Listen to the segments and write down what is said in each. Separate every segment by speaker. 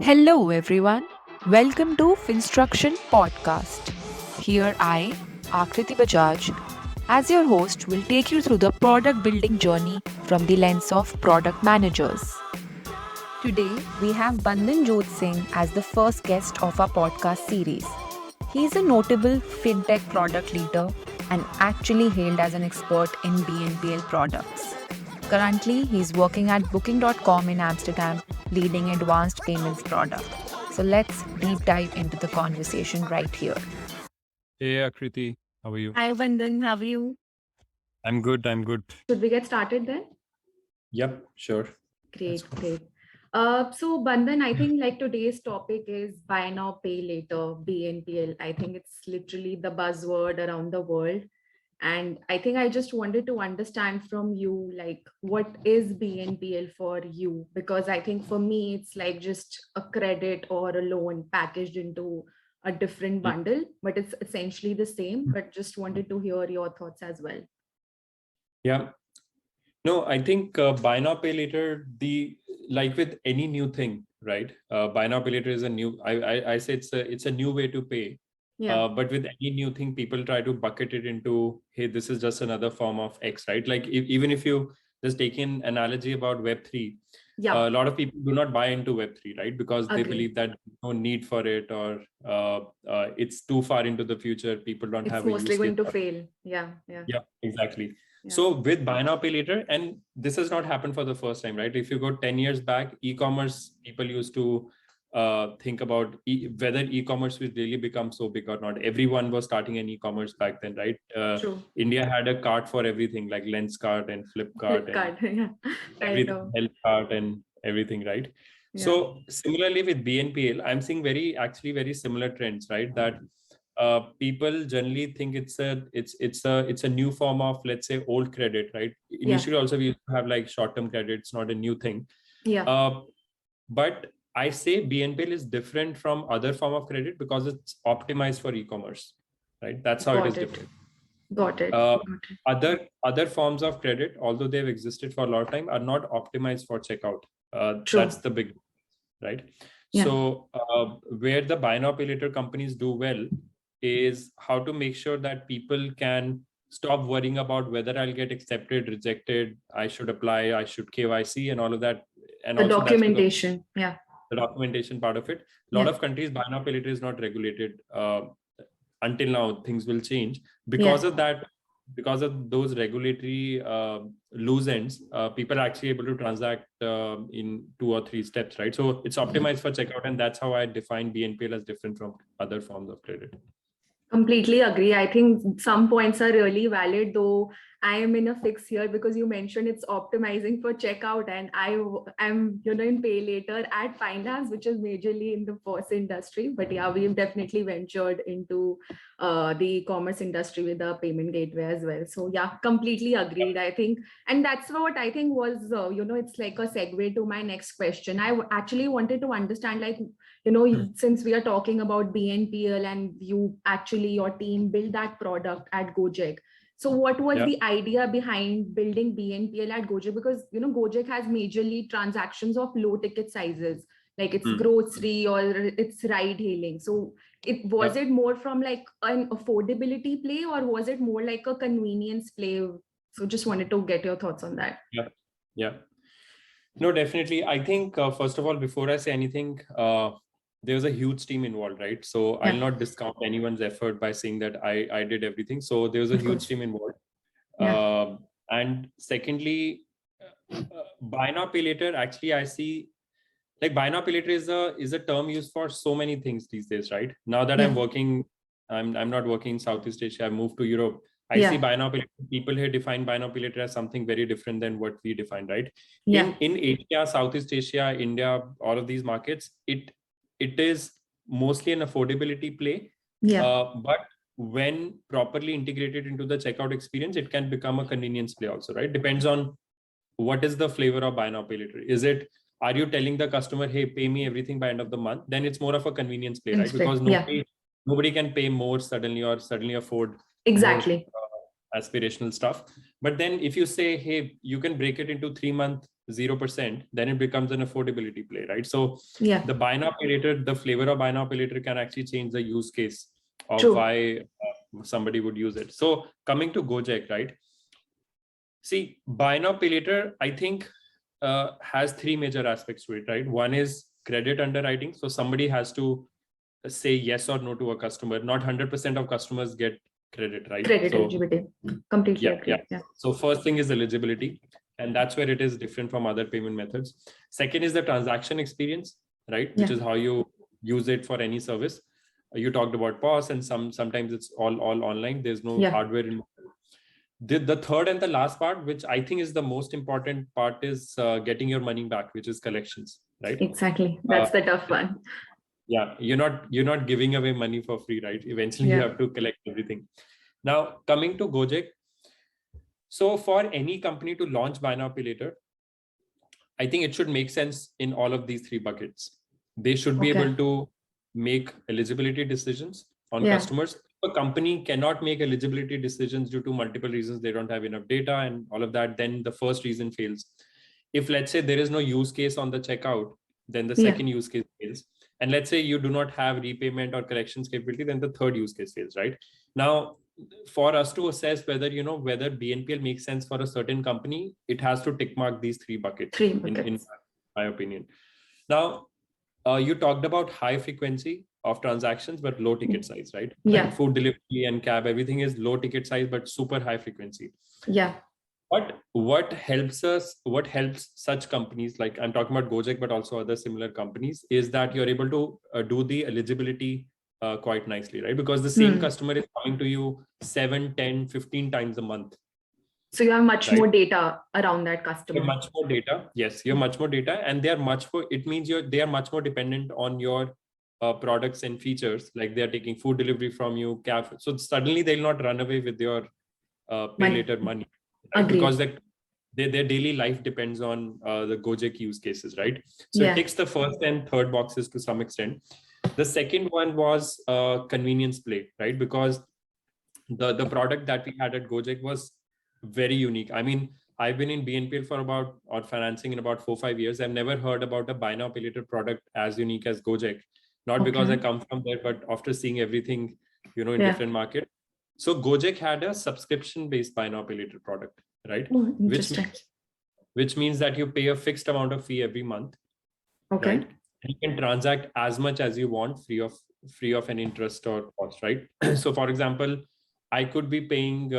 Speaker 1: Hello, everyone. Welcome to Finstruction Podcast. Here I, Aakriti Bajaj, as your host, will take you through the product building journey from the lens of product managers. Today, we have Bandan Jot Singh as the first guest of our podcast series. He is a notable fintech product leader and actually hailed as an expert in BNPL products. Currently, he's working at Booking.com in Amsterdam, leading advanced payments product. So let's deep dive into the conversation right here.
Speaker 2: Hey, Akriti, how are you?
Speaker 3: Hi, Bandan. How are you?
Speaker 2: I'm good. I'm good.
Speaker 3: Should we get started then?
Speaker 2: Yep, sure.
Speaker 3: Great, great. So Bandan, I think like today's topic is buy now, pay later, BNPL. I think it's literally the buzzword around the world. And I think I just wanted to understand from you, like, what is BNPL for you? Because I think for me, it's like just a credit or a loan packaged into a different bundle, but it's essentially the same. But just wanted to hear your thoughts as well.
Speaker 2: Yeah. No, I think buy now, pay later, like with any new thing, right? Buy now, pay later is a new, I say it's a new way to pay.
Speaker 3: Yeah.
Speaker 2: But with any new thing, people try to bucket it into, hey, this is just another form of X, right? Like even if you just take an analogy about Web3,
Speaker 3: Yeah.
Speaker 2: a lot of people do not buy into Web3, right? Because they
Speaker 3: Agree.
Speaker 2: believe that no need for it, or it's too far into the future. People don't
Speaker 3: It's
Speaker 2: have a
Speaker 3: mostly
Speaker 2: use
Speaker 3: going
Speaker 2: case.
Speaker 3: to fail. Yeah.
Speaker 2: Yeah, exactly.
Speaker 3: Yeah.
Speaker 2: So with buy now, pay later, and this has not happened for the first time, right? If you go 10 years back, e-commerce, people used to think about whether e-commerce will really become so big or not. Everyone was starting an e-commerce back then, right?
Speaker 3: True.
Speaker 2: India had a cart for everything, like Lenscart and Flipkart
Speaker 3: Flipkart.
Speaker 2: and
Speaker 3: Yeah.
Speaker 2: everything, health cart and everything, right?
Speaker 3: Yeah.
Speaker 2: So similarly with BNPL, I'm seeing very similar trends, right? That people generally think it's a new form of, let's say, old credit, right? Initially, also we used to have like short-term credit. It's not a new thing.
Speaker 3: Yeah.
Speaker 2: But I say BNPL is different from other form of credit because it's optimized for e-commerce, right? That's how it is different.
Speaker 3: Got it.
Speaker 2: Other forms of credit, although they've existed for a lot of time, are not optimized for checkout.
Speaker 3: True.
Speaker 2: That's the big, right?
Speaker 3: Yeah.
Speaker 2: So where the buy now pay later companies do well is how to make sure that people can stop worrying about whether I'll get accepted, rejected, I should apply, I should KYC and all of that. And
Speaker 3: The
Speaker 2: also
Speaker 3: documentation. Yeah.
Speaker 2: the documentation part of it. A lot of countries, buy now pay later is not regulated. Until now, things will change. Because of that, because of those regulatory loose ends, people are actually able to transact in 2 or 3 steps, right? So it's optimized for checkout, and that's how I define BNPL as different from other forms of credit.
Speaker 3: Completely agree. I think some points are really valid, though I am in a fix here because you mentioned it's optimizing for checkout, and I'm in pay later at finance, which is majorly in the POS industry. But yeah, we've definitely ventured into the commerce industry with the payment gateway as well. So yeah, completely agreed. I think, and that's what I think was it's like a segue to my next question. I actually wanted to understand, like, since we are talking about BNPL and you actually, your team built that product at Gojek. So what was the idea behind building BNPL at Gojek? Because, Gojek has majorly transactions of low ticket sizes, like it's grocery or it's ride hailing. So was it more from like an affordability play, or was it more like a convenience play? So just wanted to get your thoughts on that.
Speaker 2: Yeah. No, definitely. I think, first of all, before I say anything, there's a huge team involved, right? So I'll not discount anyone's effort by saying that I did everything. So there was a huge team involved. And secondly, buy now pay later, actually, I see like buy now pay later is a term used for so many things these days, right? Now that I'm not working in Southeast Asia, I moved to Europe. I see buy now pay later, people here define buy now pay later as something very different than what we define, right? In Asia, Southeast Asia, India, all of these markets, it is mostly an affordability play. But when properly integrated into the checkout experience, it can become a convenience play also, right? Depends on what is the flavor of buy now pay later. Are you telling the customer, hey, pay me everything by end of the month? Then it's more of a convenience play, right? Because nobody can pay more suddenly or suddenly afford more aspirational stuff. But then if you say, hey, you can break it into 3-month 0%, then it becomes an affordability play, right? So
Speaker 3: Yeah.
Speaker 2: the buy now pay later, the flavor of buy now pay later can actually change the use case of
Speaker 3: True.
Speaker 2: why somebody would use it. So coming to Gojek, right? See, buy now pay later, I think has three major aspects to it, right? One is credit underwriting. So somebody has to say yes or no to a customer. Not 100% of customers get credit, right?
Speaker 3: Credit eligibility. Completely agree. Yeah.
Speaker 2: So first thing is eligibility, and that's where it is different from other payment methods. Second is the transaction experience, right? Which is how you use it for any service. You talked about POS, and sometimes it's all online. There's no hardware involved. The third and the last part, which I think is the most important part, is getting your money back, which is collections, right?
Speaker 3: Exactly. That's the tough one.
Speaker 2: Yeah, you're not giving away money for free, right? Eventually you have to collect everything. Now coming to Gojek, so for any company to launch buy now pay later, I think it should make sense in all of these three buckets. They should be able to make eligibility decisions on customers. A company cannot make eligibility decisions due to multiple reasons. They don't have enough data and all of that. Then the first reason fails. If let's say there is no use case on the checkout, then the second use case fails. And let's say you do not have repayment or corrections capability, then the third use case fails, right? Now, for us to assess whether, whether BNPL makes sense for a certain company, it has to tick mark these three buckets. In my opinion. Now, you talked about high frequency of transactions, but low ticket size, right?
Speaker 3: Yeah.
Speaker 2: Like food delivery and cab, everything is low ticket size, but super high frequency.
Speaker 3: Yeah.
Speaker 2: But what helps such companies, like I'm talking about Gojek, but also other similar companies, is that you're able to do the eligibility quite nicely, right? Because the same customer is coming to you 7, 10, 15 times a month.
Speaker 3: So you have much more data around that customer.
Speaker 2: You have much more data. Yes, you have much more data, and they are it means they are much more dependent on your products and features. Like they are taking food delivery from you, cab. So suddenly they'll not run away with your pay later money, right? Because their daily life depends on the Gojek use cases, right? So it ticks the first and third boxes to some extent. The second one was convenience play, right? Because the product that we had at Gojek was very unique. I mean, I've been in BNPL or financing in about 4-5 years. I've never heard about a buy now pay later product as unique as Gojek. Not because I come from there, but after seeing everything, in different markets. So Gojek had a subscription-based buy now pay later product, right? Which means that you pay a fixed amount of fee every month.
Speaker 3: Okay.
Speaker 2: Right? You can transact as much as you want, free of any interest or cost, right? So, for example, I could be paying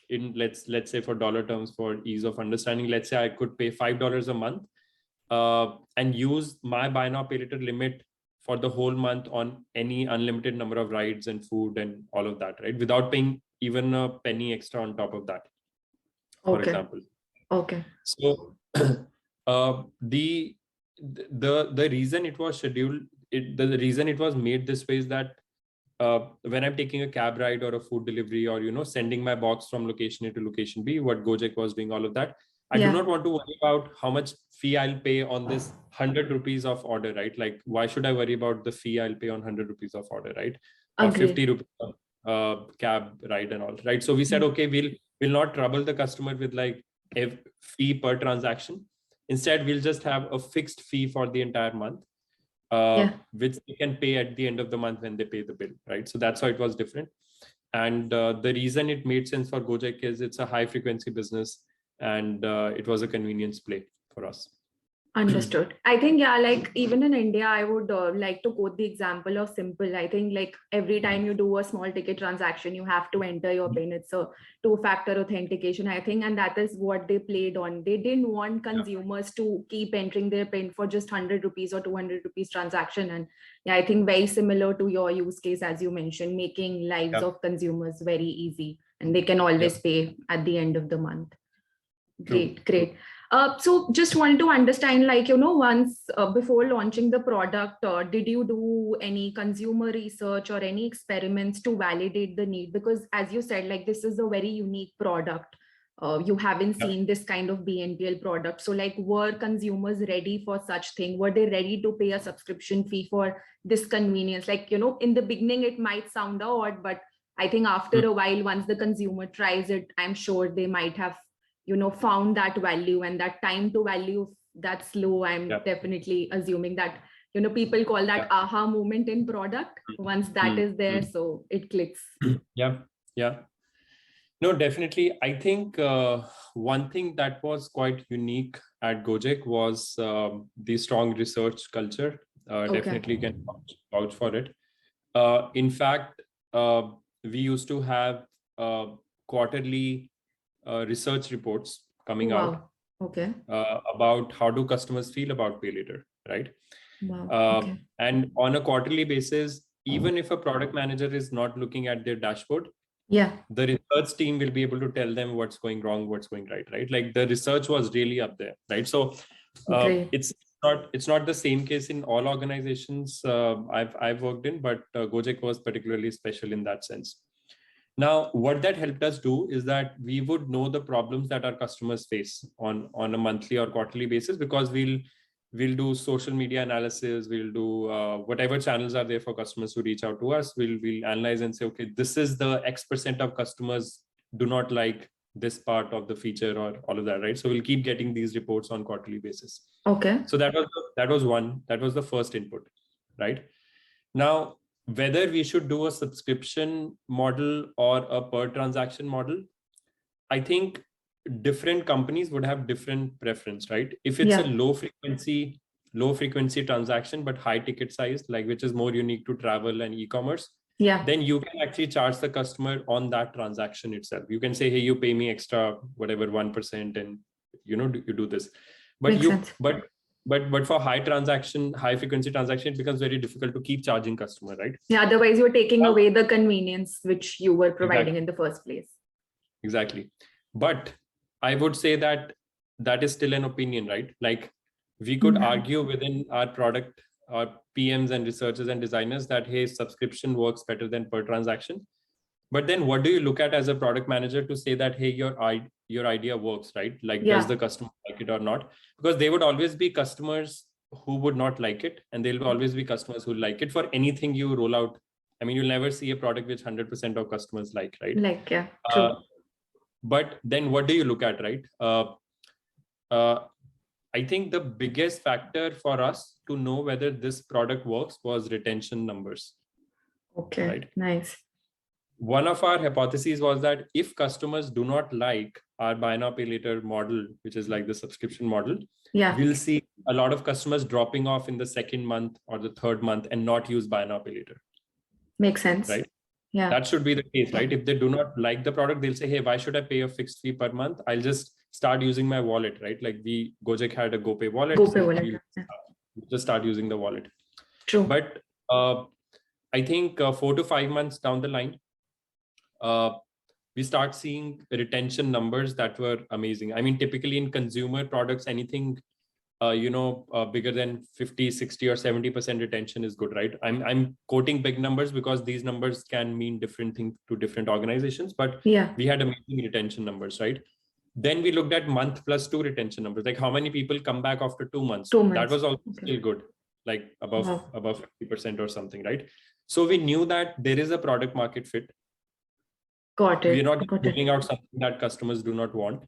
Speaker 2: in let's say for dollar terms for ease of understanding. Let's say I could pay $5 a month and use my buy now pay later limit for the whole month on any unlimited number of rides and food and all of that, right? Without paying even a penny extra on top of that, for example.
Speaker 3: Okay.
Speaker 2: So the reason it was scheduled, the reason it was made this way is that when I'm taking a cab ride or a food delivery or, sending my box from location A to location B, what Gojek was doing, all of that, I do not want to worry about how much fee I'll pay on this 100 rupees of order, right? Like, why should I worry about the fee I'll pay on 100 rupees of order, right? Or 50 rupees cab ride and all, right? So we said, okay, we'll not trouble the customer with like a fee per transaction. Instead, we'll just have a fixed fee for the entire month, which they can pay at the end of the month when they pay the bill, right? So that's how it was different. And the reason it made sense for Gojek is it's a high frequency business, and it was a convenience play for us.
Speaker 3: Understood. I think, like even in India, I would like to quote the example of Simple. I think like every time you do a small ticket transaction, you have to enter your PIN. It's a 2-factor authentication, I think. And that is what they played on. They didn't want consumers to keep entering their PIN for just 100 rupees or 200 rupees transaction. And I think very similar to your use case, as you mentioned, making lives of consumers very easy, and they can always pay at the end of the month. Great. So just wanted to understand, like, once before launching the product, did you do any consumer research or any experiments to validate the need? Because as you said, like, this is a very unique product. You haven't seen this kind of BNPL product. So like, were consumers ready for such thing? Were they ready to pay a subscription fee for this convenience? Like, in the beginning, it might sound odd, but I think after a while, once the consumer tries it, I'm sure they might have found that value, and that time to value, that's low. I'm
Speaker 2: Yeah.
Speaker 3: definitely assuming that, people call that aha moment in product. Once that is there, so it clicks.
Speaker 2: Yeah. No, definitely. I think one thing that was quite unique at Gojek was the strong research culture. Definitely can vouch for it. In fact, we used to have quarterly research reports coming out about how do customers feel about pay later, right? And on a quarterly basis, even if a product manager is not looking at their dashboard, the research team will be able to tell them what's going wrong, what's going right? Like the research was really up there, right? So it's not the same case in all organizations I've worked in, but Gojek was particularly special in that sense. Now, what that helped us do is that we would know the problems that our customers face on a monthly or quarterly basis, because we'll do social media analysis, we'll do whatever channels are there for customers to reach out to us. We'll analyze and say, okay, this is the X% of customers do not like this part of the feature or all of that, right? So we'll keep getting these reports on quarterly basis. So that was the first input, right? Now, whether we should do a subscription model or a per transaction model, I think different companies would have different preference, right? If it's a low frequency transaction, but high ticket size, like which is more unique to travel and e-commerce, then you can actually charge the customer on that transaction itself. You can say, hey, you pay me extra, whatever, 1%, and you do this. But but for high frequency transaction, it becomes very difficult to keep charging customer, right?
Speaker 3: Otherwise you're taking away the convenience which you were providing in the first place.
Speaker 2: Exactly. But I would say that is still an opinion, right? Like we could argue within our product, our PMs and researchers and designers that, hey, subscription works better than per transaction. But then what do you look at as a product manager to say that, hey, your idea works, right? Like, does the customer like it or not? Because there would always be customers who would not like it, and there will always be customers who like it for anything you roll out. I mean, you'll never see a product which 100% of customers like, right?
Speaker 3: True.
Speaker 2: But then what do you look at, right? I think the biggest factor for us to know whether this product works was retention numbers.
Speaker 3: Right? Nice.
Speaker 2: One of our hypotheses was that if customers do not like our buy now pay later model, which is like the subscription model, we'll see a lot of customers dropping off in the second month or the third month and not use buy now pay later.
Speaker 3: Makes sense.
Speaker 2: Right? That should be the case, right? If they do not like the product, they'll say, hey, why should I pay a fixed fee per month? I'll just start using my wallet, right? Like Gojek had a GoPay wallet. We'll just start using the wallet.
Speaker 3: True.
Speaker 2: But I think 4 to 5 months down the line, we start seeing retention numbers that were amazing. I mean, typically in consumer products, anything bigger than 50, 60 or 70% retention is good, right? I'm quoting big numbers because these numbers can mean different things to different organizations, but we had amazing retention numbers, right? Then we looked at month plus 2 retention numbers, like how many people come back after 2 months. That was also still good, like above 50% or something, right? So we knew that there is a product market fit.
Speaker 3: Got it.
Speaker 2: We're not putting out something that customers do not want.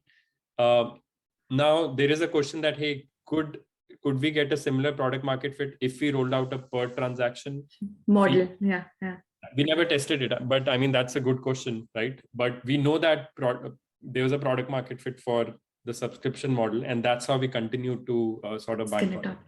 Speaker 2: Now there is a question that, hey, could we get a similar product market fit if we rolled out a per transaction
Speaker 3: model?
Speaker 2: fee? We never tested it, but I mean, that's a good question, right? But we know that there was a product market fit for the subscription model, and that's how we continue to sort of bank on it.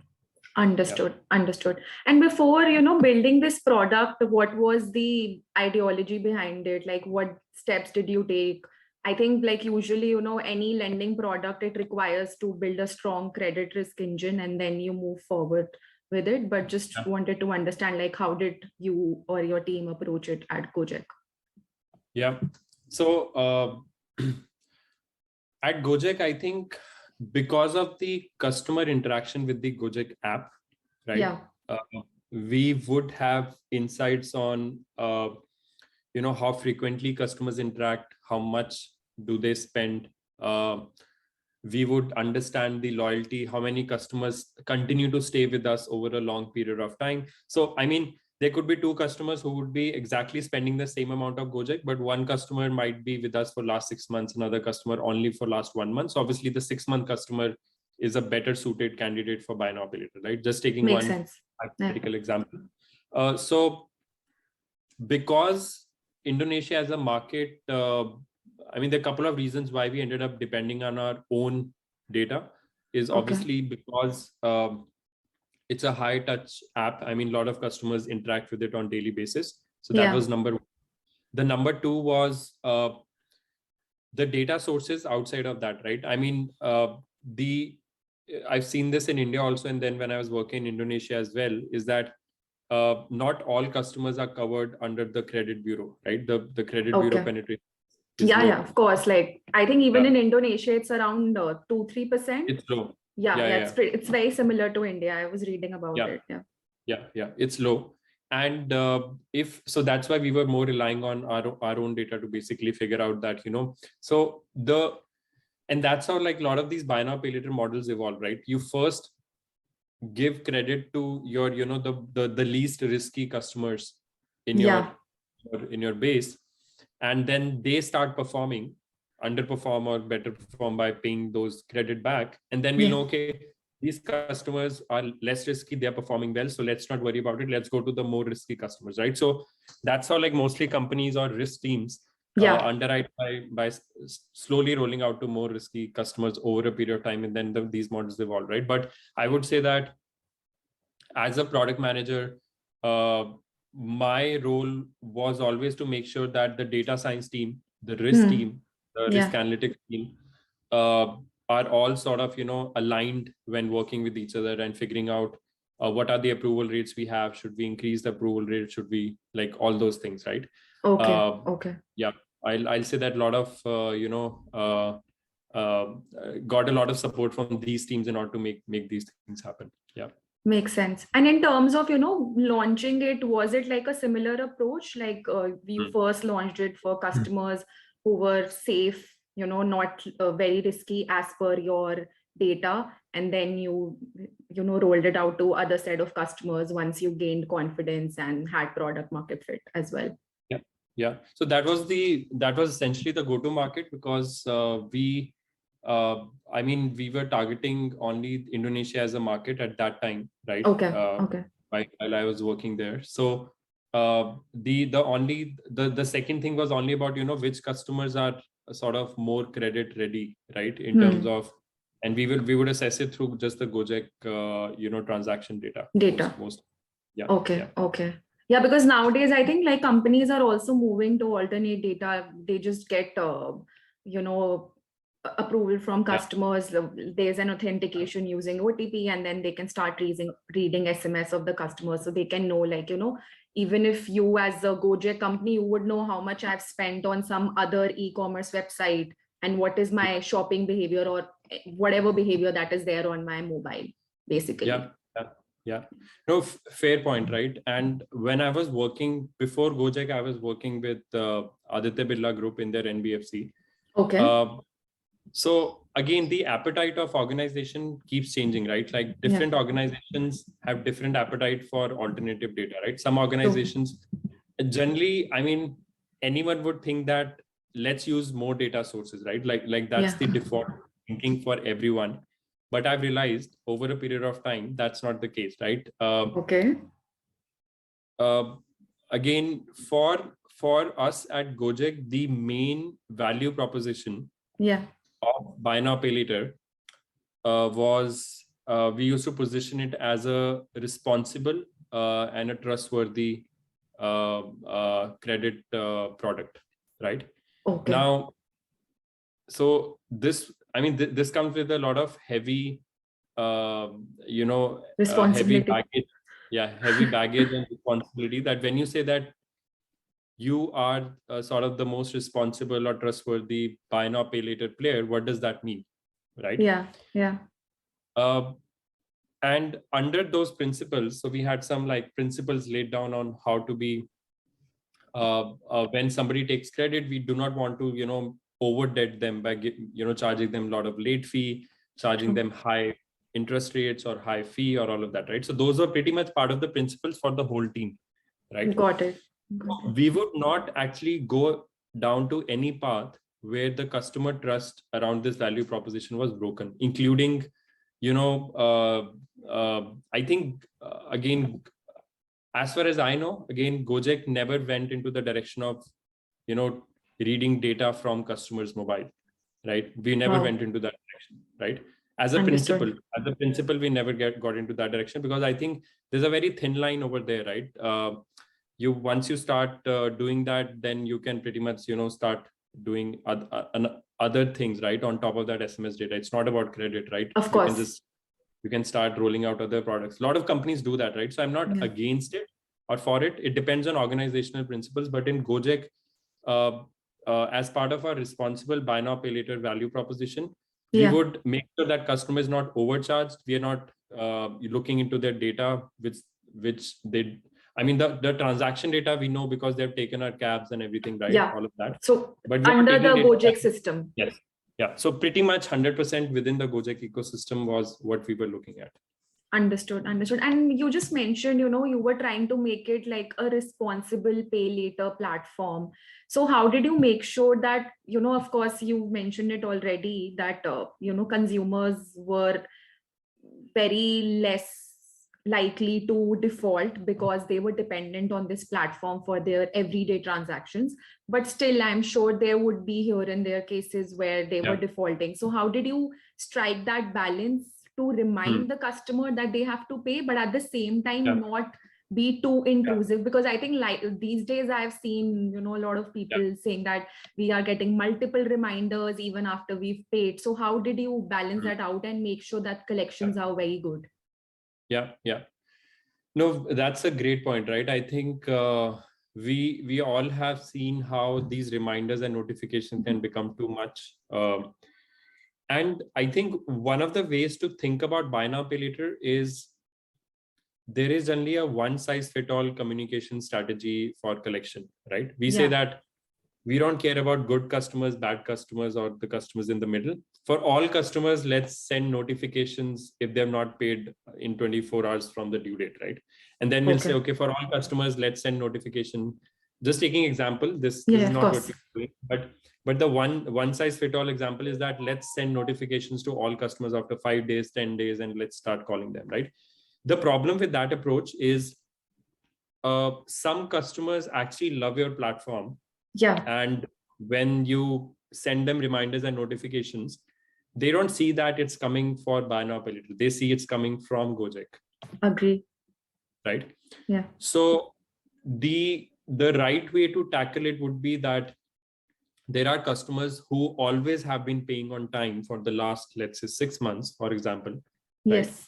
Speaker 3: Understood. And before, building this product, what was the ideology behind it? Like, what steps did you take? I think, like, usually, any lending product, it requires to build a strong credit risk engine and then you move forward with it. But just wanted to understand, like, how did you or your team approach it at Gojek?
Speaker 2: Yeah. So at Gojek, I think because of the customer interaction with the Gojek app, right? We would have insights on, how frequently customers interact, how much do they spend. We would understand the loyalty, how many customers continue to stay with us over a long period of time. So, I mean, there could be two customers who would be exactly spending the same amount of Gojek, but one customer might be with us for last 6 months, another customer only for last 1 month. So obviously the 6-month customer is a better suited candidate for buy now pay later, right? Just taking
Speaker 3: Makes
Speaker 2: one
Speaker 3: sense.
Speaker 2: hypothetical example. So because Indonesia as a market, I mean, there are a couple of reasons why we ended up depending on our own data is obviously because it's a high touch app. I mean, a lot of customers interact with it on daily basis. So that was number one. The number two was the data sources outside of that, right? I mean, I've seen this in India also. And then when I was working in Indonesia as well, is that not all customers are covered under the credit bureau, right? The credit bureau penetration.
Speaker 3: Yeah, of course. Like, I think even in Indonesia, it's around 2-3%.
Speaker 2: It's low.
Speaker 3: It's very similar to India. I was reading about it.
Speaker 2: Yeah, it's low. And if so, that's why we were more relying on our own data to basically figure out that, so and that's how like a lot of these buy now pay later models evolve, right? You first give credit to your, the least risky customers in your base, and then they start performing, underperform or better perform by paying those credit back, and then we know, okay, these customers are less risky, they're performing well, so let's not worry about it, let's go to the more risky customers, right? So that's how like mostly companies or risk teams underwrite by slowly rolling out to more risky customers over a period of time, and then these models evolve, right? But I would say that as a product manager, my role was always to make sure that the data science team, the risk team, the risk analytics team are all sort of, aligned when working with each other and figuring out what are the approval rates we have, should we increase the approval rate, should we, like, all those things, right? Yeah, I'll say that a lot of got a lot of support from these teams in order to make these things happen.
Speaker 3: Makes sense. And in terms of, launching it, was it like a similar approach? Like you first launched it for customers who were safe, not very risky as per your data. And then you rolled it out to other set of customers once you gained confidence and had product market fit as well.
Speaker 2: Yeah. So that was essentially the go-to market, because we were targeting only Indonesia as a market at that time, right? While I was working there. So the second thing was only about, which customers are sort of more credit ready, right? In terms of, and we would assess it through just the Gojek, transaction data. Most.
Speaker 3: Okay. Yeah, because nowadays I think like companies are also moving to alternate data. They just get, approval from customers. There's an authentication using OTP, and then they can start reading SMS of the customer, so they can know, like, even if you as a Gojek company, you would know how much I've spent on some other e-commerce website and what is my shopping behavior or whatever behavior that is there on my mobile, basically.
Speaker 2: Yeah. No, fair point, right? And when I was working before Gojek, I was working with Aditya Birla Group in their NBFC. So again, the appetite of organization keeps changing, right? Like different organizations have different appetite for alternative data, right? Some organizations generally, I mean, anyone would think that let's use more data sources, right? Like that's the default thinking for everyone. But I've realized over a period of time, that's not the case, right? Again, for us at Gojek, the main value proposition of buy now pay later was we used to position it as a responsible and a trustworthy credit product, right? Now, so this comes with a lot of heavy, heavy baggage. Heavy baggage and responsibility, that when you say that you are sort of the most responsible or trustworthy buy now pay later player, what does that mean, right? And under those principles, so we had some like principles laid down on how to be when somebody takes credit, we do not want to overdebt them by charging them a lot of late fee, charging them high interest rates or high fee or all of that, right? So those are pretty much part of the principles for the whole team. right?
Speaker 3: Got it. Got it.
Speaker 2: We would not actually go down to any path where the customer trust around this value proposition was broken, including, I think, again, as far as I know, again, Gojek never went into the direction of, reading data from customers' mobile, right? We never went into that direction, right? As a principle, we never got into that direction, because I think there's a very thin line over there, right? Once you start doing that, then you can pretty much, start doing other things, right? On top of that SMS data, it's not about credit, right?
Speaker 3: Of course.
Speaker 2: You can start rolling out other products. A lot of companies do that, right? So I'm not against it or for it. It depends on organizational principles. But in Gojek, as part of our responsible buy now pay later value proposition, we would make sure that customer is not overcharged. We are not looking into their data, which they, I mean, the transaction data we know because they've taken our cabs and everything, right?
Speaker 3: Yeah.
Speaker 2: All of that.
Speaker 3: So
Speaker 2: but
Speaker 3: under the Gojek system.
Speaker 2: Yes. Yeah. So pretty much 100% within the Gojek ecosystem was what we were looking at.
Speaker 3: Understood. And you just mentioned, you were trying to make it like a responsible pay later platform. So how did you make sure that, of course, you mentioned it already, that, consumers were very less likely to default because they were dependent on this platform for their everyday transactions. But still, I'm sure there would be here and there cases where they were defaulting. So how did you strike that balance to remind the customer that they have to pay, but at the same time not be too intrusive? Because I think like these days I've seen, a lot of people saying that we are getting multiple reminders even after we've paid. So how did you balance that out and make sure that collections are very good?
Speaker 2: Yeah. No, that's a great point, right? I think we all have seen how these reminders and notifications can become too much. And I think one of the ways to think about buy now pay later is there is only a one size fit all communication strategy for collection, right? We say that we don't care about good customers, bad customers, or the customers in the middle. For all customers, let's send notifications if they're not paid in 24 hours from the due date, right? And then we'll say, okay, for all customers, let's send notification. Just taking example, this is not what we're doing, but the one size fit all example is that let's send notifications to all customers after 5 days, 10 days, and let's start calling them, right? The problem with that approach is some customers actually love your platform. And when you send them reminders and notifications, they don't see that it's coming for buy now pay later. They see it's coming from Gojek.
Speaker 3: Agree.
Speaker 2: Right?
Speaker 3: Yeah.
Speaker 2: So the right way to tackle it would be that there are customers who always have been paying on time for the last, let's say, 6 months, for example. Right?
Speaker 3: Yes.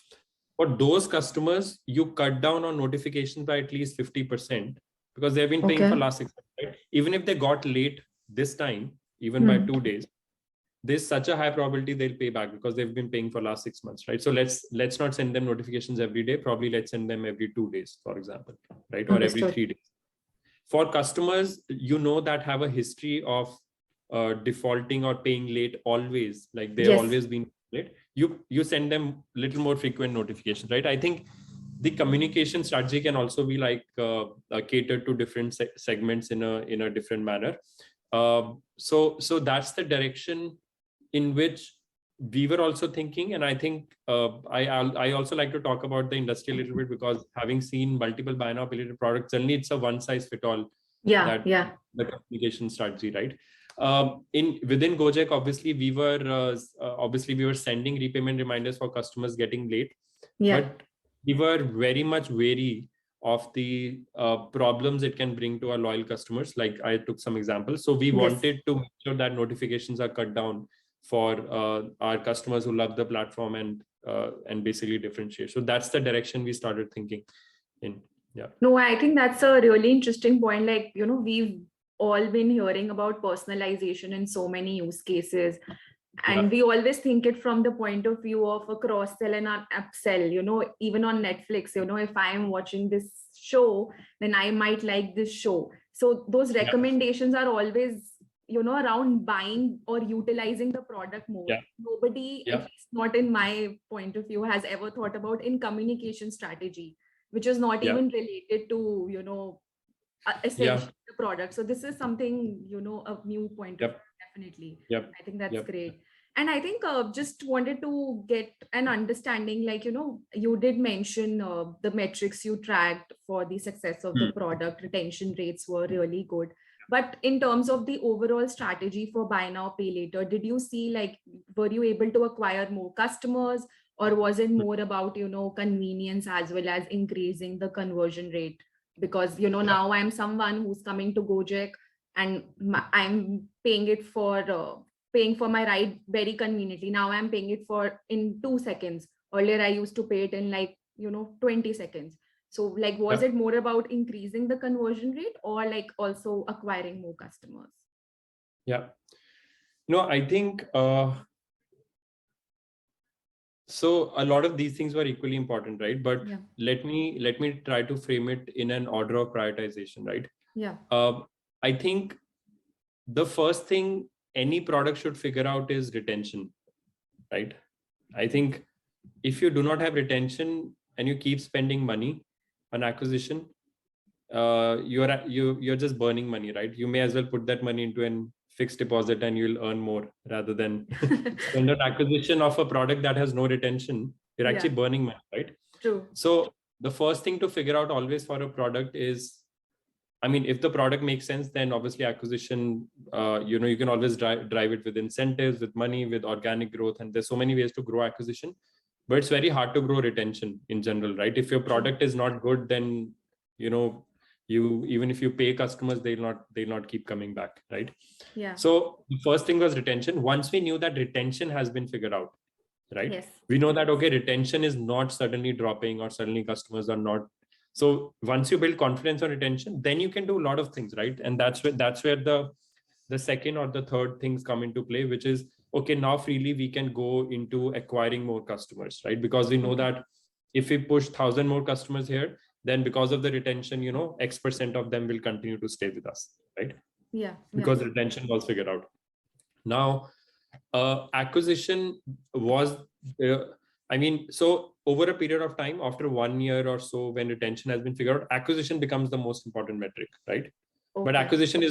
Speaker 2: For those customers, you cut down on notifications by at least 50% because they've been paying for last 6 months. Right? Even if they got late this time, even by 2 days, there's such a high probability they'll pay back because they've been paying for last 6 months, right? So let's not send them notifications every day. Probably let's send them every 2 days, for example, right? Or every 3 days. For customers, that have a history of defaulting or paying late always, like they've always been late, you send them little more frequent notifications, right? I think the communication strategy can also be like catered to different segments in a different manner. So that's the direction in which we were also thinking. And I think I also like to talk about the industry a little bit, because having seen multiple buy now pay later products, suddenly it's a one size fit all. The communication strategy, right? Within Gojek, obviously we were sending repayment reminders for customers getting late, but we were very much wary of the problems it can bring to our loyal customers. Like I took some examples. So we wanted to make sure that notifications are cut down for our customers who love the platform and basically differentiate. So that's the direction we started thinking in. Yeah.
Speaker 3: No, I think that's a really interesting point. Like, we've all been hearing about personalization in so many use cases. And we always think it from the point of view of a cross sell and an upsell, even on Netflix, if I'm watching this show, then I might like this show. So those recommendations are always, around buying or utilizing the product more. Nobody, at least not in my point of view, has ever thought about in communication strategy, which is not even related to, essentially the product. So this is something, a new point of definitely. I think that's great. And I think just wanted to get an understanding, like, you did mention the metrics you tracked for the success of the product. Retention rates were really good. But in terms of the overall strategy for buy now, pay later, did you see, like, were you able to acquire more customers, or was it more about, convenience as well as increasing the conversion rate? Because, now I'm someone who's coming to Gojek and I'm paying for my ride very conveniently. Now I'm paying it for in 2 seconds. Earlier I used to pay it in, like, 20 seconds. So, like, was it more about increasing the conversion rate, or like also acquiring more customers?
Speaker 2: Yeah. No, I think so a lot of these things were equally important, right? But let me try to frame it in an order of prioritization, right? I think the first thing any product should figure out is retention, right? I think if you do not have retention and you keep spending money on acquisition, you're just burning money, right? You may as well put that money into an fixed deposit and you'll earn more rather than spend on acquisition of a product that has no retention. You're actually burning money, right?
Speaker 3: True.
Speaker 2: So the first thing to figure out always for a product is, I mean, if the product makes sense, then obviously acquisition, you can always drive it with incentives, with money, with organic growth. And there's so many ways to grow acquisition, but it's very hard to grow retention in general, right? If your product is not good, then, even if you pay customers, they'll not keep coming back, right? So the first thing was retention. Once we knew that retention has been figured out, right? We know that, okay, retention is not suddenly dropping or suddenly customers are not. So once you build confidence on retention, then you can do a lot of things, right? And that's where the second or the third things come into play, which is, okay, now freely we can go into acquiring more customers, right? Because we know that if we push 1,000 more customers here, then because of the retention, X% of them will continue to stay with us, right? Because retention was figured out. Now, acquisition was, so over a period of time, after 1 year or so, when retention has been figured out, acquisition becomes the most important metric, right? But acquisition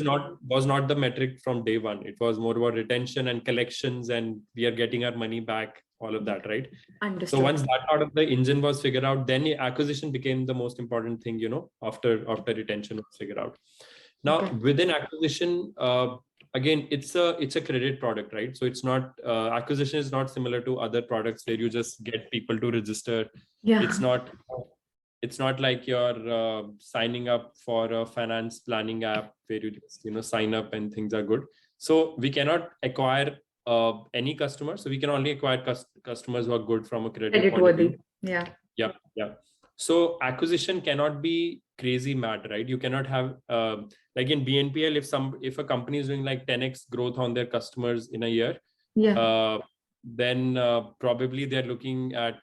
Speaker 2: was not the metric from day one. It was more about retention and collections, and we are getting our money back, all of that, right?
Speaker 3: Understood.
Speaker 2: So once that part of the engine was figured out, then acquisition became the most important thing, after retention was figured out. Now, within acquisition, again, it's a credit product, right? So it's not, acquisition is not similar to other products where you just get people to register. It's not like you're signing up for a finance planning app where you just, sign up and things are good. So we cannot acquire any customer. So we can only acquire customers who are good from a credit point of view. Yeah. So acquisition cannot be crazy mad, right? You cannot have, like in BNPL, if a company is doing like 10x growth on their customers in a year, then probably they're looking at,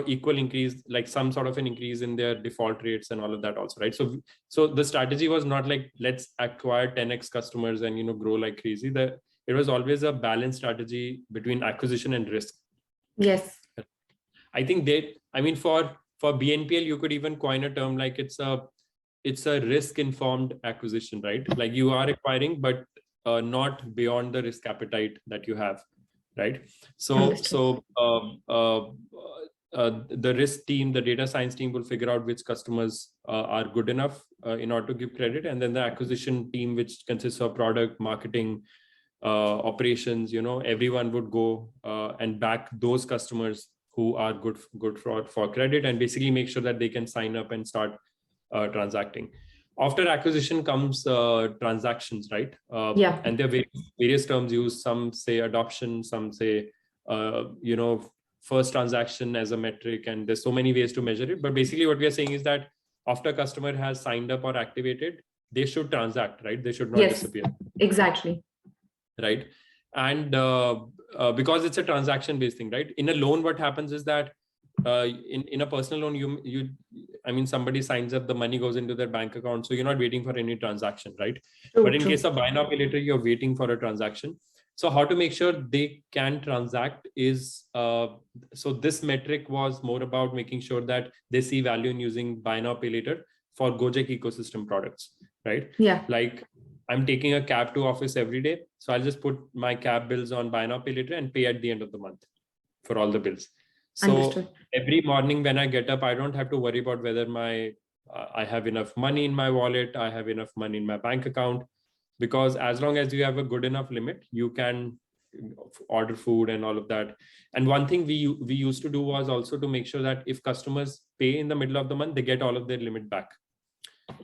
Speaker 2: equal increase, like some sort of an increase in their default rates and all of that also, right? So the strategy was not like, let's acquire 10x customers and, grow like crazy. It was always a balanced strategy between acquisition and risk. I think for BNPL, you could even coin a term like it's a risk-informed acquisition, right? Like you are acquiring, but not beyond the risk appetite that you have, right? So the risk team, the data science team will figure out which customers are good enough in order to give credit. And then the acquisition team, which consists of product, marketing, operations, everyone would go and back those customers who are good for credit, and basically make sure that they can sign up and start transacting. After acquisition comes transactions, right? And there are various terms used. Some say adoption, some say, first transaction as a metric, and there's so many ways to measure it. But basically what we are saying is that after a customer has signed up or activated, they should transact, right? They should not disappear.
Speaker 3: Exactly.
Speaker 2: Right. And because it's a transaction based thing, right? In a loan, what happens is that in a personal loan, somebody signs up, the money goes into their bank account. So you're not waiting for any transaction, right? But in case of buy now, pay later, you're waiting for a transaction. So how to make sure they can transact is, so this metric was more about making sure that they see value in using buy now, pay later. for Gojek ecosystem products, right?
Speaker 3: Yeah.
Speaker 2: Like I'm taking a cab to office every day. So I'll just put my cab bills on buy now, pay later and pay at the end of the month for all the bills. So
Speaker 3: Understood.
Speaker 2: every morning when I get up, I don't have to worry about whether I have enough money in my wallet, I have enough money in my bank account, because as long as you have a good enough limit, you can order food and all of that. And one thing we used to do was also to make sure that if customers pay in the middle of the month, they get all of their limit back,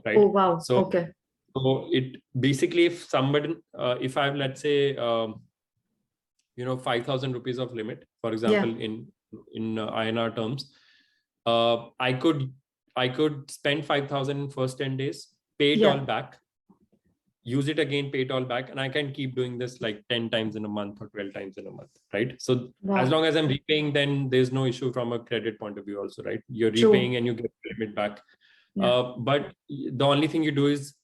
Speaker 2: right?
Speaker 3: Oh, wow.
Speaker 2: So,
Speaker 3: okay.
Speaker 2: So it basically, if somebody, if I have, let's say, 5,000 rupees of limit, for example, in INR terms, I could spend 5,000 in first 10 days, pay it all back, use it again, pay it all back, and I can keep doing this like 10 times in a month or 12 times in a month, right? So as long as I'm repaying, then there's no issue from a credit point of view also, right? You're repaying and you get the limit back. But the only thing you do is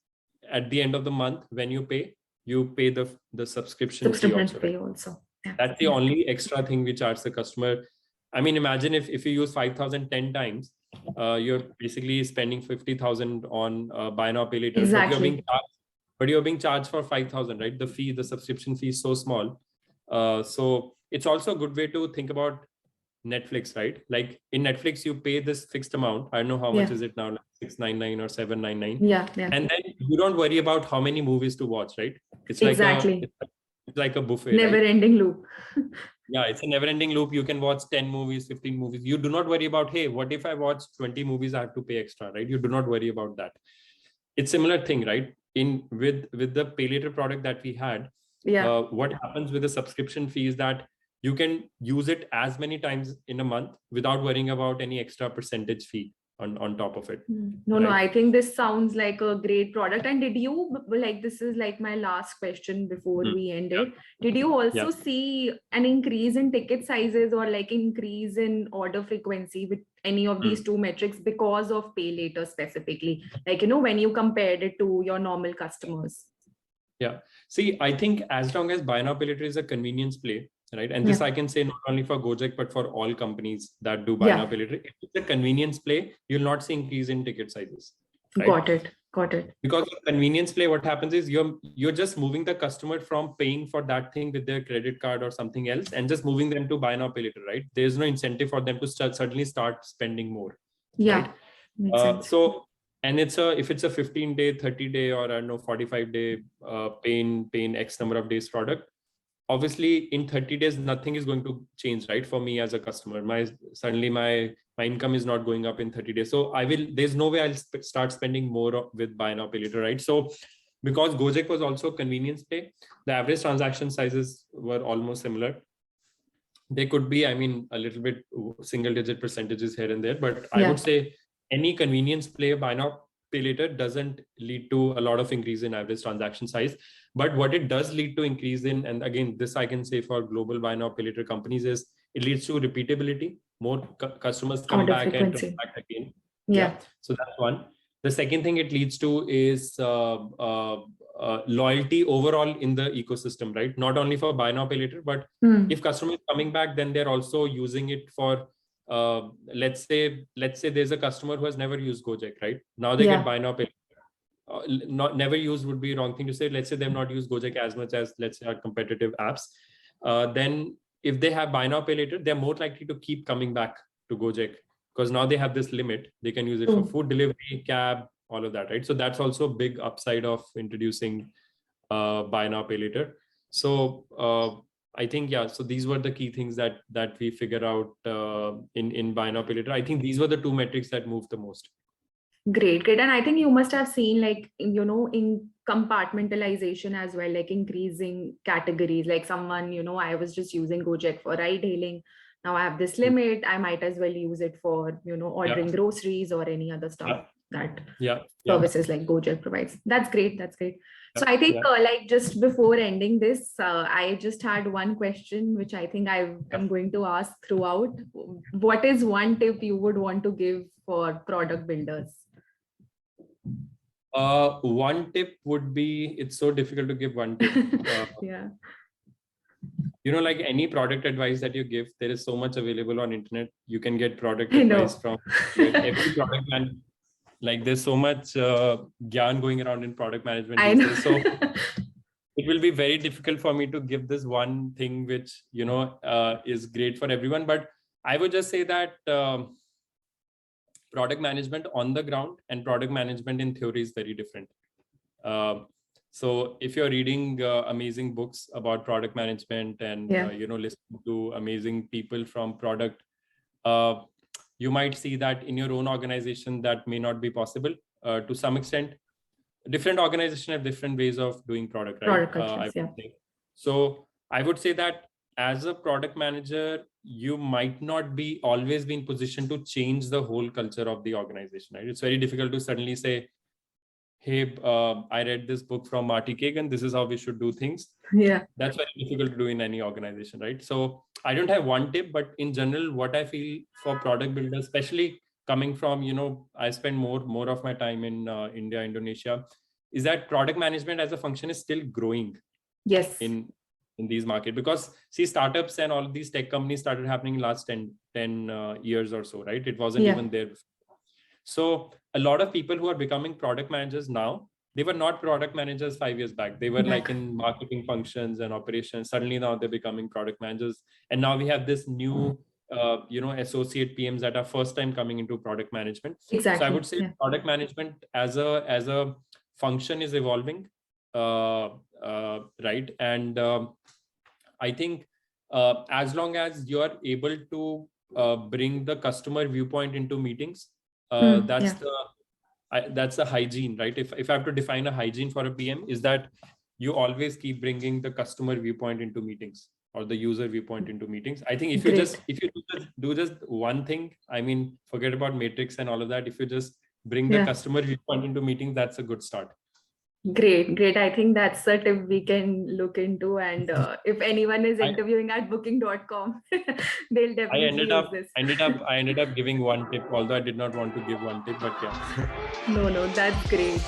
Speaker 2: at the end of the month, when you pay the subscription fee also, right? That's the only extra thing we charge the customer. I mean, imagine if you use 5,000 10 times, you're basically spending 50,000 on buy now, pay later.
Speaker 3: Exactly.
Speaker 2: But you're being charged for 5,000, right? The subscription fee is so small. So it's also a good way to think about Netflix, right? Like in Netflix, you pay this fixed amount. I don't know how much is it now, like 699 or 799.
Speaker 3: Yeah.
Speaker 2: And then you don't worry about how many movies to watch, right? It's like it's like a buffet.
Speaker 3: Never-ending loop.
Speaker 2: Yeah, it's a never-ending loop. You can watch 10 movies, 15 movies. You do not worry about, hey, what if I watch 20 movies? I have to pay extra, right? You do not worry about that. It's similar thing, right? With the pay later product that we had, what happens with the subscription fee is that you can use it as many times in a month without worrying about any extra percentage fee on top of it.
Speaker 3: No, I think this sounds like a great product. And did you, like, this is like my last question before we end it. Did you also see an increase in ticket sizes or like increase in order frequency with any of these two metrics because of pay later specifically? Like, when you compared it to your normal customers?
Speaker 2: Yeah. See, I think as long as buy now, pay later is a convenience play, right? And this I can say not only for Gojek, but for all companies that do buy now, pay later. If it's a convenience play, you'll not see increase in ticket sizes. Right?
Speaker 3: Got it.
Speaker 2: Because of convenience play, what happens is you're just moving the customer from paying for that thing with their credit card or something else and just moving them to buy now, pay later, right? There's no incentive for them to suddenly start spending more.
Speaker 3: Yeah.
Speaker 2: Right? So, and if it's a 15-day, 30-day, or I don't know, 45-day pay X number of days product, obviously in 30 days, nothing is going to change, right? For me as a customer, suddenly my income is not going up in 30 days. So there's no way I'll start spending more with buy now, pay later, right? So because Gojek was also convenience play, the average transaction sizes were almost similar. They could be, I mean, a little bit single digit percentages here and there, but I would say any convenience play buy now, pay later doesn't lead to a lot of increase in average transaction size. But what it does lead to increase in, and again, this I can say for global buy now, pay later companies, is it leads to repeatability. More customers come back and come back again. Yeah. So that's one. The second thing it leads to is loyalty overall in the ecosystem, right? Not only for buy now, pay later, but if customer is coming back, then they're also using it for, let's say there's a customer who has never used Gojek, right? Now they get buy now, pay later. Never used would be a wrong thing to say. Let's say they've not used Gojek as much as, let's say, our competitive apps. Then if they have buy now, pay later, they're more likely to keep coming back to Gojek because now they have this limit. They can use it for food delivery, cab, all of that, right? So that's also a big upside of introducing buy now, pay later. So I think, so these were the key things that we figure out in buy now, pay later. I think these were the two metrics that moved the most.
Speaker 3: Great. And I think you must have seen, like, in compartmentalization as well, like increasing categories, like someone, I was just using Gojek for ride hailing. Now I have this limit. I might as well use it for, ordering groceries or any other stuff that services like Gojek provides. That's great. So I think like just before ending this, I just had one question, which I think I'm going to ask throughout. What is one tip you would want to give for product builders?
Speaker 2: One tip would be, it's so difficult to give one tip. Like any product advice that you give, there is so much available on internet. You can get product advice from every product, and like there's so much gyan going around in product management
Speaker 3: I
Speaker 2: these
Speaker 3: know.
Speaker 2: days. So it will be very difficult for me to give this one thing which, is great for everyone. But I would just say that product management on the ground and product management in theory is very different. So if you're reading amazing books about product management and, listening to amazing people from product, you might see that in your own organization, that may not be possible to some extent. Different organizations have different ways of doing product, right?
Speaker 3: Product cultures,
Speaker 2: So I would say that as a product manager, you might not be always be in position to change the whole culture of the organization, right? It's very difficult to suddenly say, hey, I read this book from Marty Kagan, this is how we should do things.
Speaker 3: Yeah.
Speaker 2: That's very difficult to do in any organization, right? So I don't have one tip, but in general, what I feel for product builders, especially coming from, I spend more of my time in India, Indonesia, is that product management as a function is still growing.
Speaker 3: Yes.
Speaker 2: In these markets, because see, startups and all of these tech companies started happening in last 10 years or so, right? It wasn't even there before. So a lot of people who are becoming product managers now, they were not product managers 5 years back. They were like in marketing functions and operations. Suddenly now they're becoming product managers. And now we have this new, associate PMs that are first time coming into product management.
Speaker 3: Exactly.
Speaker 2: So I would say product management as a function is evolving, right? And I think as long as you are able to bring the customer viewpoint into meetings, that's the hygiene, right? If I have to define a hygiene for a PM, is that you always keep bringing the customer viewpoint into meetings or the user viewpoint into meetings. I think if you do just one thing, I mean, forget about matrix and all of that. If you just bring the customer viewpoint into meetings, that's a good start.
Speaker 3: Great. I think that's a tip we can look into. And if anyone is interviewing at booking.com, they'll definitely use this.
Speaker 2: I ended up giving one tip, although I did not want to give one tip, but yeah.
Speaker 3: No, that's great.